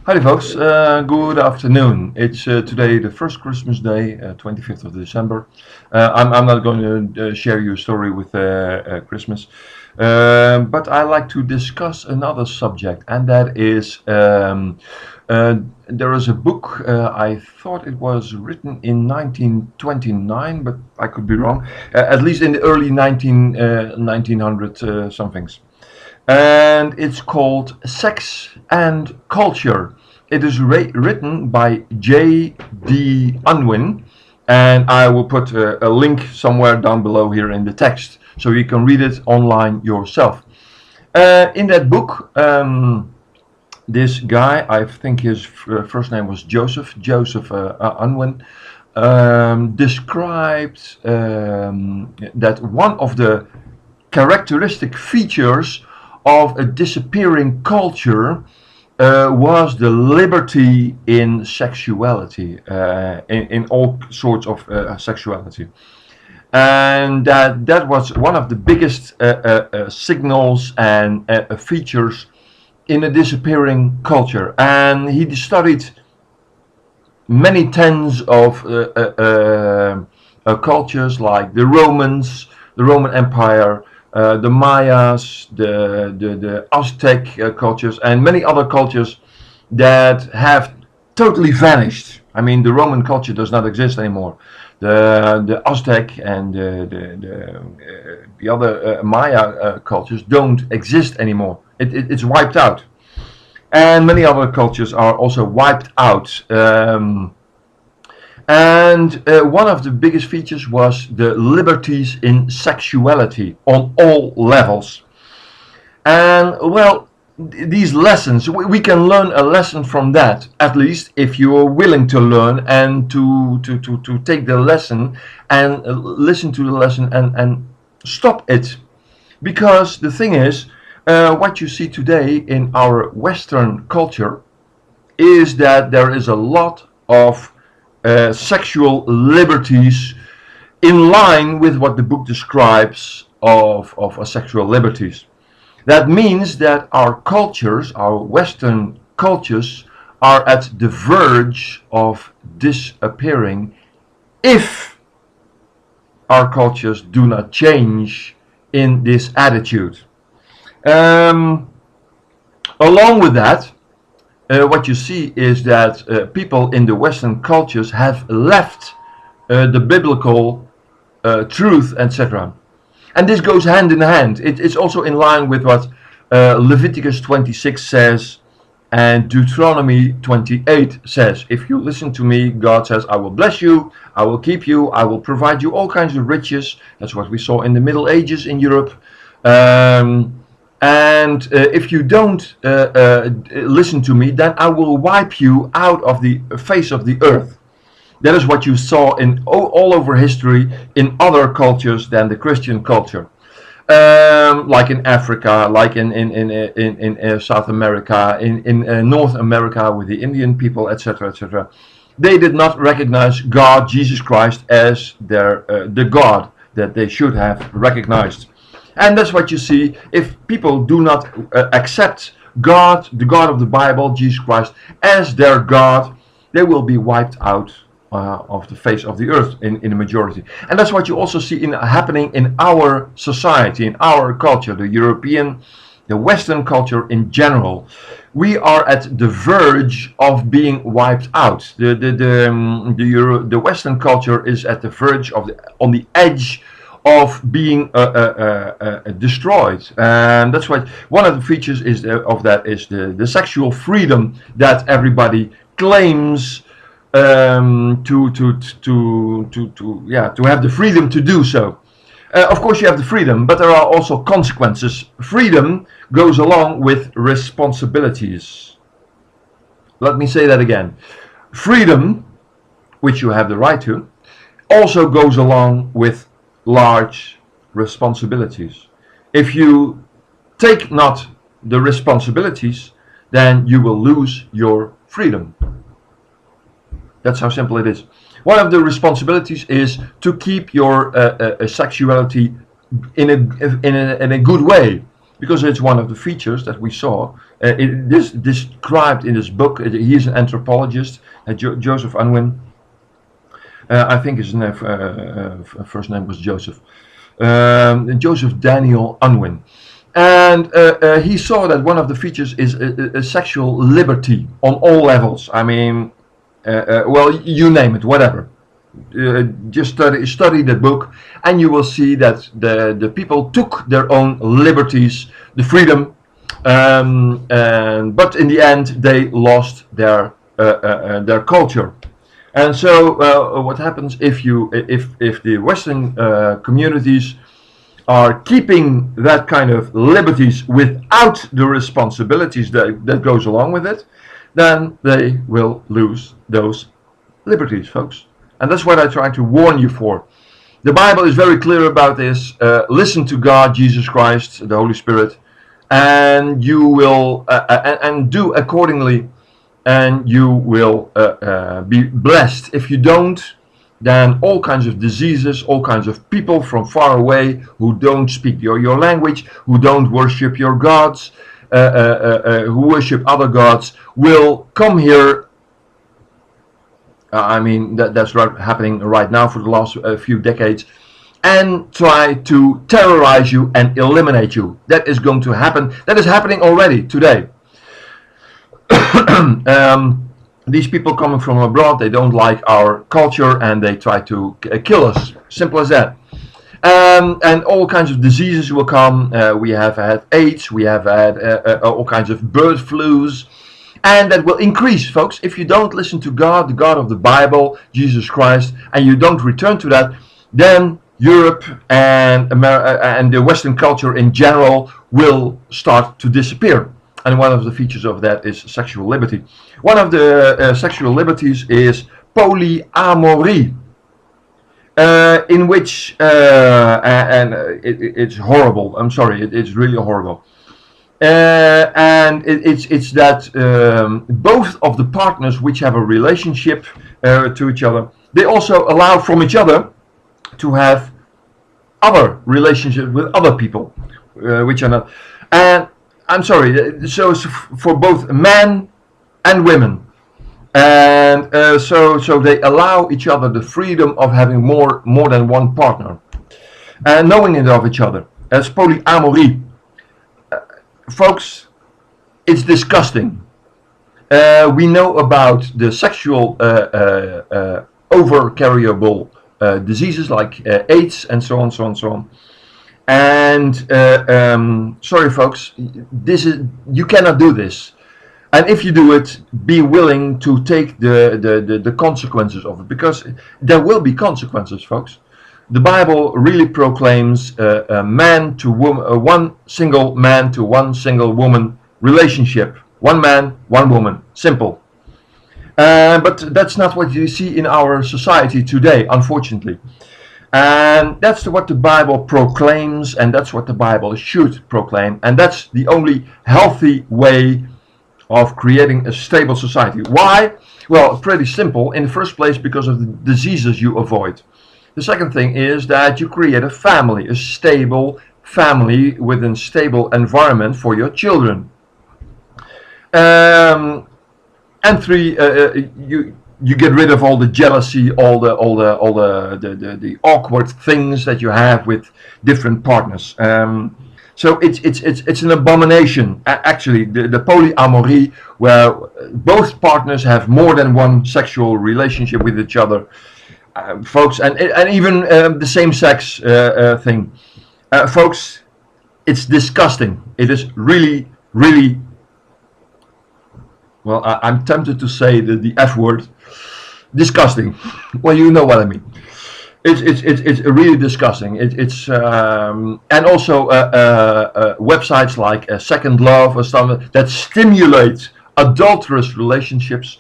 Hi folks, good afternoon. It's today the first Christmas day, 25th of December. I'm not going to share you a story with Christmas, but I like to discuss another subject, and that is there is a book, I thought it was written in 1929, but I could be wrong, at least in the early 1900 somethings. And it's called Sex and Culture. It is written by J.D. Unwin, and I will put a link somewhere down below here in the text so you can read it online yourself. In that book, this guy, I think his first name was Joseph Unwin, described that one of the characteristic features of a disappearing culture was the liberty in sexuality, in all sorts of sexuality. And that was one of the biggest signals and features in a disappearing culture. And he studied many tens of cultures like the Romans, the Roman Empire, the Mayas, the Aztec cultures, and many other cultures that have totally vanished. I mean, the Roman culture does not exist anymore. The Aztec and the other Maya cultures don't exist anymore. It's wiped out, and many other cultures are also wiped out. And one of the biggest features was the liberties in sexuality on all levels. And well, these lessons, we can learn a lesson from that, at least if you are willing to learn and to take the lesson and listen to the lesson and stop it. Because the thing is, what you see today in our Western culture is that there is a lot of sexual liberties in line with what the book describes of sexual liberties. That means that our cultures, our Western cultures, are at the verge of disappearing if our cultures do not change in this attitude. Along with that, what you see is that people in the Western cultures have left the biblical truth, etc. And this goes hand in hand. It's also in line with what Leviticus 26 says and Deuteronomy 28 says. If you listen to me, God says, I will bless you, I will keep you, I will provide you all kinds of riches. That's what we saw in the Middle Ages in Europe. And if you don't listen to me, then I will wipe you out of the face of the earth. That is what you saw in all over history in other cultures than the Christian culture, like in Africa, like in South America, in North America with the Indian people, etc., etc. They did not recognize God, Jesus Christ, as the God that they should have recognized. And that's what you see. If people do not accept God, the God of the Bible, Jesus Christ, as their God, they will be wiped out of the face of the earth in the majority. And that's what you also see happening in our society, in our culture, the European, the Western culture in general. We are at the verge of being wiped out. The Western culture is at the verge of on the edge of being destroyed. And that's why one of the features of that is the sexual freedom that everybody claims to have the freedom to do so. Of course you have the freedom, but there are also consequences. Freedom goes along with responsibilities. Let me say that again. Freedom, which you have the right to, also goes along with large responsibilities. If you take not the responsibilities, then you will lose your freedom. That's how simple it is. One of the responsibilities is to keep your sexuality in a good way. because it's one of the features that we saw. This described in this book. He is an anthropologist, Joseph Unwin. I think his name, first name was Joseph. Joseph Daniel Unwin. And he saw that one of the features is a sexual liberty on all levels. I mean, well, you name it, whatever. Just study the book, and you will see that the people took their own liberties, the freedom, but in the end they lost their culture. And so what happens if the Western communities are keeping that kind of liberties without the responsibilities that goes along with it, then they will lose those liberties, folks. And that's what I try to warn you for. The Bible is very clear about this. Listen to God, Jesus Christ, the Holy Spirit, and you will and do accordingly, and you will be blessed. If you don't, then all kinds of diseases, all kinds of people from far away who don't speak your language, who don't worship your gods, who worship other gods, will come here. I mean, that's happening right now for the last few decades, and try to terrorize you and eliminate you. That is going to happen. That is happening already today. These people coming from abroad, they don't like our culture and they try to kill us. Simple as that. And all kinds of diseases will come. We have had AIDS, we have had all kinds of bird flus. And that will increase, folks. If you don't listen to God, the God of the Bible, Jesus Christ, and you don't return to that, then Europe and America and the Western culture in general will start to disappear. And one of the features of that is sexual liberty. One of the sexual liberties is polyamory, in which, it's horrible. I'm sorry, it's really horrible. And it's that both of the partners which have a relationship to each other, they also allow from each other to have other relationships with other people, which are not. And I'm sorry, so it's for both men and women, and so they allow each other the freedom of having more than one partner, and knowing it of each other. As polyamory. Folks, it's disgusting. We know about the sexual overcarriable diseases like AIDS and so on. And sorry, folks, you cannot do this. And if you do it, be willing to take the consequences of it, because there will be consequences, folks. The Bible really proclaims a man to woman, one single man to one single woman relationship. One man, one woman. Simple. But that's not what you see in our society today, unfortunately. And that's what the Bible proclaims, and that's what the Bible should proclaim. And that's the only healthy way of creating a stable society. Why? Well, pretty simple. In the first place, because of the diseases you avoid. The second thing is that you create a family, a stable family with a stable environment for your children. And three, you get rid of all the jealousy, all the awkward things that you have with different partners. So it's an abomination. Actually, the polyamory, where both partners have more than one sexual relationship with each other. Folks, and even the same-sex thing, folks, it's disgusting. It is really, well, I'm tempted to say the F word, disgusting. Well, you know what I mean. It's really disgusting. It's and also websites like Second Love or something that stimulate adulterous relationships.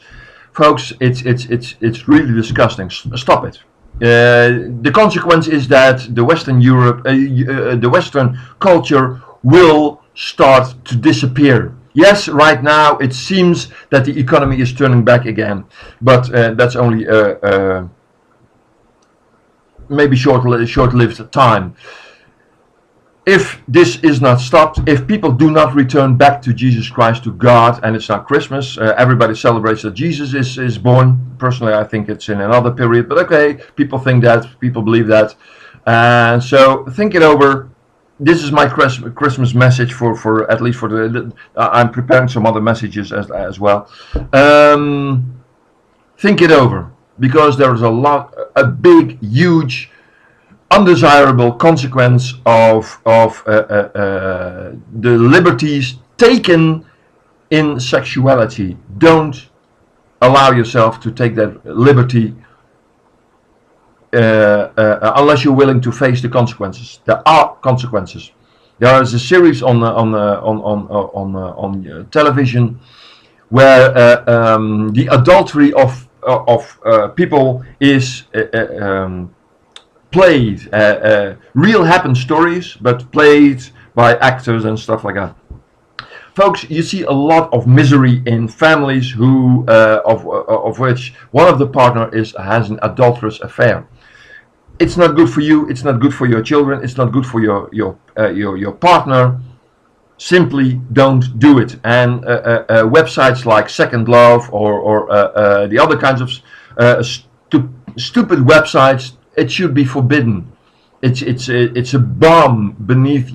Folks, it's really disgusting. Stop it. The consequence is that the Western Europe, the Western culture will start to disappear. Yes, right now it seems that the economy is turning back again, but that's only maybe short-lived time. if this is not stopped, if people do not return back to Jesus Christ, to God, and it's not Christmas, everybody celebrates that Jesus is born. Personally, I think it's in another period, but okay, people think that, people believe that. And so think it over. This is my Christmas message for at least for I'm preparing some other messages as well. Think it over, because there is a big, huge, undesirable consequence of the liberties taken in sexuality. Don't allow yourself to take that liberty unless you're willing to face the consequences. There are consequences. There is a series on television where the adultery of people is played, real happened stories, but played by actors and stuff like that. Folks, you see a lot of misery in families who, of which one of the partner has an adulterous affair. It's not good for you. It's not good for your children. It's not good for your partner. Simply don't do it. And websites like Second Love or the other kinds of stupid websites, it should be forbidden. It's a bomb beneath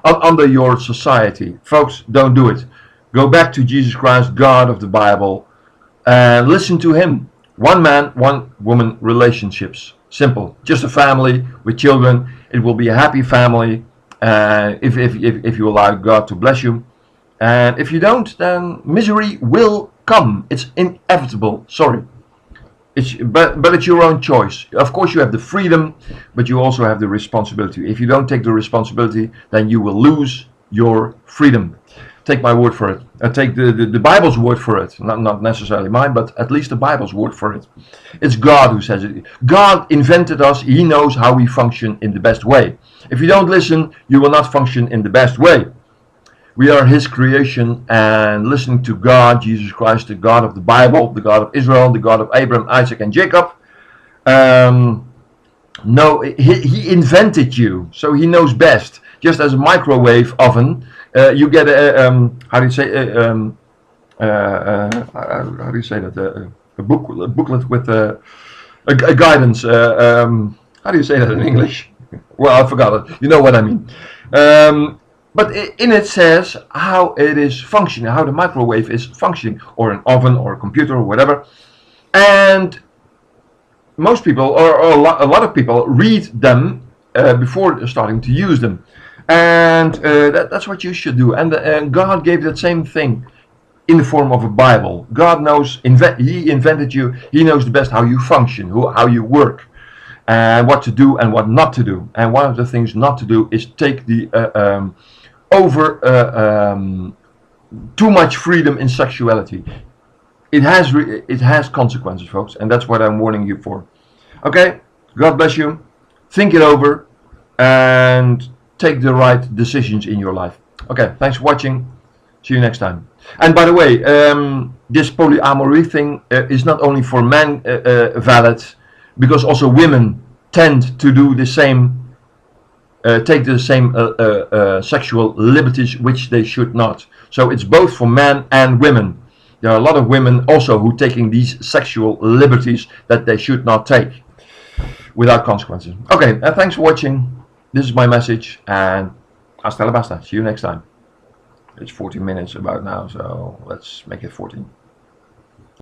under your society. Folks, don't do it. Go back to Jesus Christ, God of the Bible, and listen to Him. One man, one woman relationships. Simple. Just a family with children. It will be a happy family if you allow God to bless you. And if you don't, then misery will come. It's inevitable. Sorry. But it's your own choice. Of course you have the freedom, but you also have the responsibility. If you don't take the responsibility, then you will lose your freedom. Take my word for it. Take the Bible's word for it. Not necessarily mine, but at least the Bible's word for it. It's God who says it. God invented us. He knows how we function in the best way. If you don't listen, you will not function in the best way. We are His creation, and listening to God, Jesus Christ, the God of the Bible, the God of Israel, the God of Abraham, Isaac, and Jacob. No, he invented you, so He knows best. Just as a microwave oven, you get a how do you say that? A booklet with a guidance. How do you say that in English? Well, I forgot it. You know what I mean. But in it says how it is functioning, how the microwave is functioning, or an oven, or a computer, or whatever. And most people, or a lot of people, read them before starting to use them. And that's what you should do. And God gave that same thing in the form of a Bible. God knows, He invented you. He knows the best how you function, how you work, and what to do and what not to do. And one of the things not to do is take the too much freedom in sexuality. It has consequences, folks, and that's what I'm warning you for. Okay, God bless you. Think it over and take the right decisions in your life. Okay, thanks for watching. See you next time. And by the way, this polyamory thing is not only for men valid, because also women tend to do the same. Take the same sexual liberties which they should not. So it's both for men and women. There are a lot of women also who are taking these sexual liberties that they should not take without consequences. Okay, thanks for watching. This is my message, and hasta la basta. See you next time. It's 14 minutes about now, so let's make it 14.